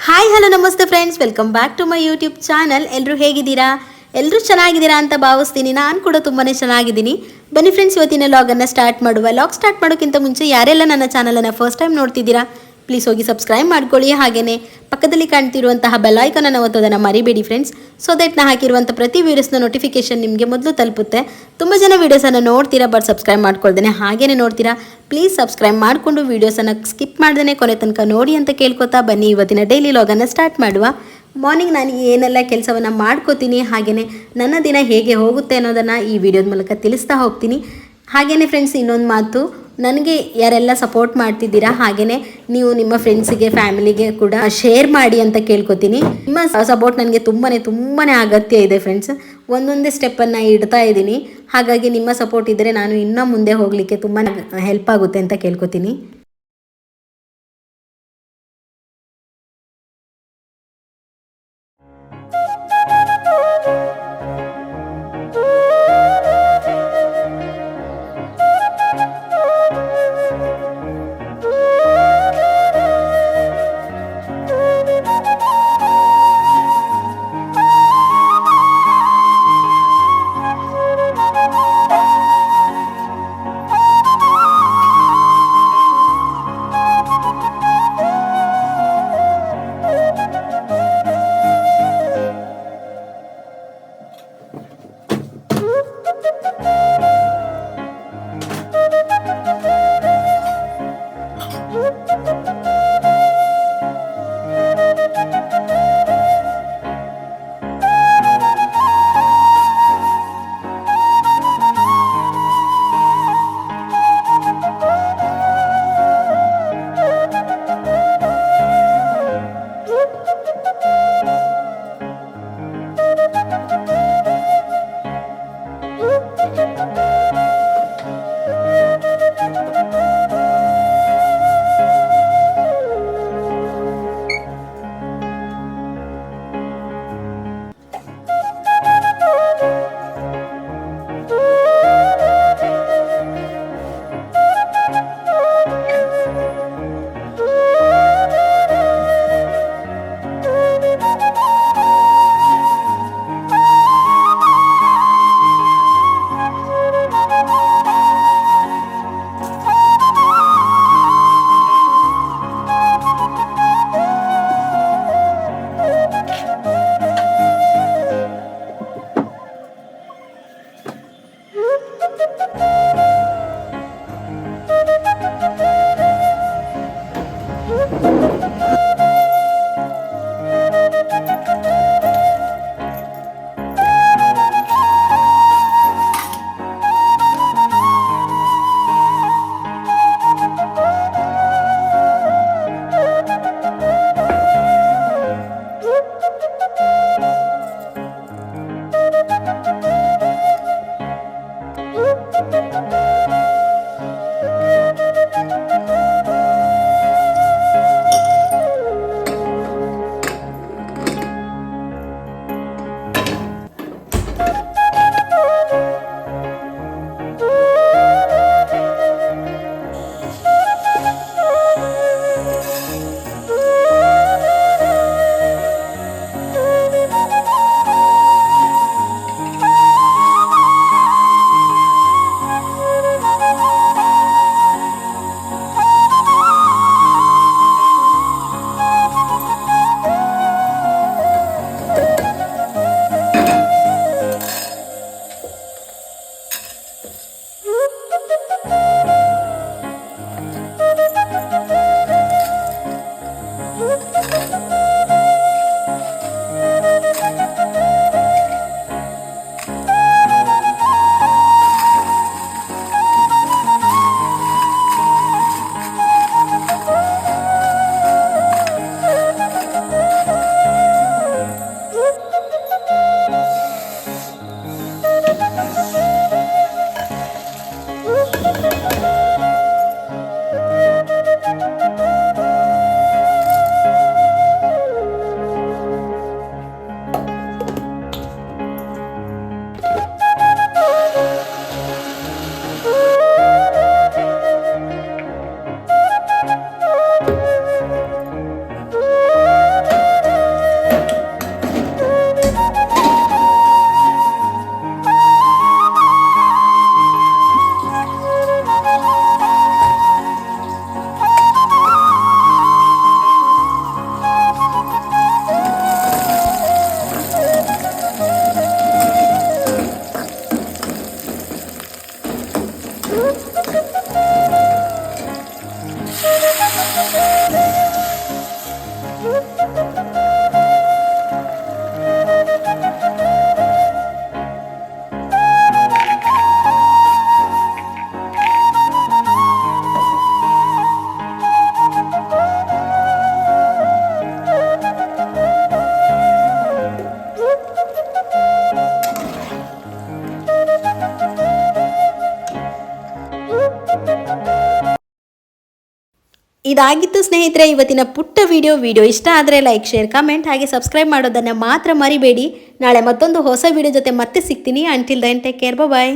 Hi hello namaste friends, welcome back to my YouTube channel. ಎಲ್ಲರೂ ಹೇಗಿದ್ದೀರಾ? ಎಲ್ಲರೂ ಚೆನ್ನಾಗಿದ್ದೀರಾ ಅಂತ ಭಾವಿಸ್ತೀನಿ. ನಾನು ಕೂಡ ತುಂಬಾ ಚೆನ್ನಾಗಿದ್ದೀನಿ. ಬನ್ನಿ ಫ್ರೆಂಡ್ಸ್, ಇವತ್ತಿನ ಲಾಗನ್ನು ಸ್ಟಾರ್ಟ್ ಮಾಡುವ. ಲಾಗ್ ಸ್ಟಾರ್ಟ್ ಮಾಡೋಕ್ಕಿಂತ ಮುಂಚೆ ಯಾರೆಲ್ಲ ನನ್ನ ಚಾನಲನ್ನು ಫಸ್ಟ್ ಟೈಮ್ ನೋಡ್ತಿದ್ದೀರಾ, ಪ್ಲೀಸ್ ಹೋಗಿ ಸಬ್ಸ್ಕ್ರೈಬ್ ಮಾಡ್ಕೊಳ್ಳಿ. ಹಾಗೆಯೇ ಪಕ್ಕದಲ್ಲಿ ಕಾಣ್ತಿರುವಂತಹ ಬೆಲ್ ಐಕಾನನ್ನು ಒತ್ತೋದನ್ನು ಮರಿಬೇಡಿ ಫ್ರೆಂಡ್ಸ್, ಸೊ ದಟ್ ನಾ ಹಾಕಿರುವಂಥ ಪ್ರತಿ ವೀಡಿಯೋಸ್ನ ನೋಟಿಫಿಕೇಶನ್ ನಿಮಗೆ ಮೊದಲು ತಲುಪುತ್ತೆ. ತುಂಬ ಜನ ವೀಡಿಯೋಸನ್ನು ನೋಡ್ತೀರಾ ಬಟ್ ಸಬ್ಸ್ಕ್ರೈಬ್ ಮಾಡ್ಕೊಳ್ದೇನೆ ಹಾಗೇನೆ ನೋಡ್ತೀರಾ. ಪ್ಲೀಸ್ ಸಬ್ಸ್ಕ್ರೈಬ್ ಮಾಡಿಕೊಂಡು ವೀಡಿಯೋಸನ್ನು ಸ್ಕಿಪ್ ಮಾಡ್ದೇ ಕೊನೆ ತನಕ ನೋಡಿ ಅಂತ ಕೇಳ್ಕೊತಾ ಬನ್ನಿ ಇವತ್ತಿನ ಡೈಲಿ ಲಾಗನ್ನು ಸ್ಟಾರ್ಟ್ ಮಾಡುವ. ಮಾರ್ನಿಂಗ್ ನಾನು ಏನೆಲ್ಲ ಕೆಲಸವನ್ನು ಮಾಡ್ಕೋತೀನಿ, ಹಾಗೆಯೇ ನನ್ನ ದಿನ ಹೇಗೆ ಹೋಗುತ್ತೆ ಅನ್ನೋದನ್ನು ಈ ವಿಡಿಯೋದ ಮೂಲಕ ತಿಳಿಸ್ತಾ ಹೋಗ್ತೀನಿ. ಹಾಗೆಯೇ ಫ್ರೆಂಡ್ಸ್, ಇನ್ನೊಂದು ಮಾತು, ನನಗೆ ಯಾರೆಲ್ಲ ಸಪೋರ್ಟ್ ಮಾಡ್ತಿದ್ದೀರಾ ಹಾಗೆಯೇ ನೀವು ನಿಮ್ಮ ಫ್ರೆಂಡ್ಸಿಗೆ ಫ್ಯಾಮಿಲಿಗೆ ಕೂಡ ಶೇರ್ ಮಾಡಿ ಅಂತ ಕೇಳ್ಕೊತೀನಿ. ನಿಮ್ಮ ಸಪೋರ್ಟ್ ನನಗೆ ತುಂಬಾ ಅಗತ್ಯ ಇದೆ ಫ್ರೆಂಡ್ಸ್. ಒಂದೊಂದೇ ಸ್ಟೆಪ್ಪನ್ನು ಇಡ್ತಾ ಇದ್ದೀನಿ. ಹಾಗಾಗಿ ನಿಮ್ಮ ಸಪೋರ್ಟ್ ಇದ್ದರೆ ನಾನು ಇನ್ನೂ ಮುಂದೆ ಹೋಗಲಿಕ್ಕೆ ತುಂಬಾ ಹೆಲ್ಪ್ ಆಗುತ್ತೆ ಅಂತ ಕೇಳ್ಕೊತೀನಿ. ಇದಾಗಿತ್ತು ಸ್ನೇಹಿತರೆ ಇವತ್ತಿನ ಪುಟ್ಟ ವಿಡಿಯೋ ಇಷ್ಟ ಆದರೆ ಲೈಕ್ ಶೇರ್ ಕಮೆಂಟ್ ಹಾಗೆ ಸಬ್ಸ್ಕ್ರೈಬ್ ಮಾಡೋದನ್ನು ಮಾತ್ರ ಮರಿಬೇಡಿ. ನಾಳೆ ಮತ್ತೊಂದು ಹೊಸ ವಿಡಿಯೋ ಜೊತೆ ಮತ್ತೆ ಸಿಗ್ತೀನಿ. ಅಂಟಿಲ್ ದೆನ್ ಟೇಕ್ ಕೇರ್, ಬಾಯ್.